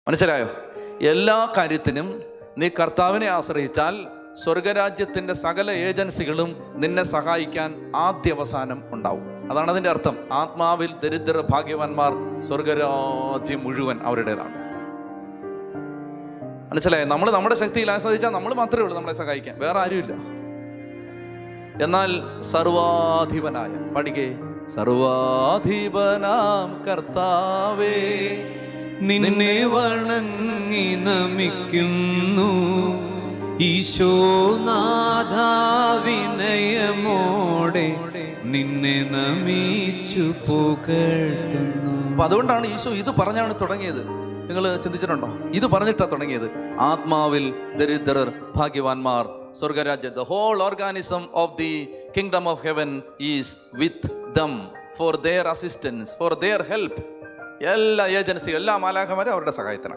മനസ്സിലായോ? എല്ലാ കാര്യത്തിനും നീ കർത്താവിനെ ആശ്രയിച്ചാൽ സ്വർഗരാജ്യത്തിൻ്റെ സകല ഏജൻസികളും നിന്നെ സഹായിക്കാൻ ആദ്യവസാനം ഉണ്ടാവും. അതാണ് അതിൻ്റെ അർത്ഥം. ആത്മാവിൽ ദരിദ്ര ഭാഗ്യവാന്മാർ സ്വർഗരാജ്യം മുഴുവൻ അവരുടേതാണ്. മനസ്സിലായോ? നമ്മൾ നമ്മുടെ ശക്തിയിൽ ആശ്രയിച്ചാൽ നമ്മൾ മാത്രമേ ഉള്ളൂ നമ്മളെ സഹായിക്കാൻ, വേറെ ആരുമില്ല. എന്നാൽ സർവാധിപനായ, പഠിക്കേ, സർവാധിപനാം കർത്താവേ നിന്നെ വണങ്ങി നമിക്കുന്നു, ഈശോനാഥാ വിനയമോടെ നിന്നെ നമിച്ചു പുകഴ്ത്തുന്നു. അപ്പൊ അതുകൊണ്ടാണ് ഈശോ ഇത് പറഞ്ഞാണ് തുടങ്ങിയത്. നിങ്ങൾ ചിന്തിച്ചിട്ടുണ്ടോ? ഇത് പറഞ്ഞിട്ടാണ് തുടങ്ങിയത്. ആത്മാവിൽ ദരിദ്രർ ഭാഗ്യവാന്മാർ സ്വർഗരാജ്യം. The whole organism of the kingdom of heaven is with them for their assistance, for their help. എല്ലാ ഏജൻസിയും, എല്ലാ മാലാഖമാരും അവരുടെ സഹായത്തിനാണ്.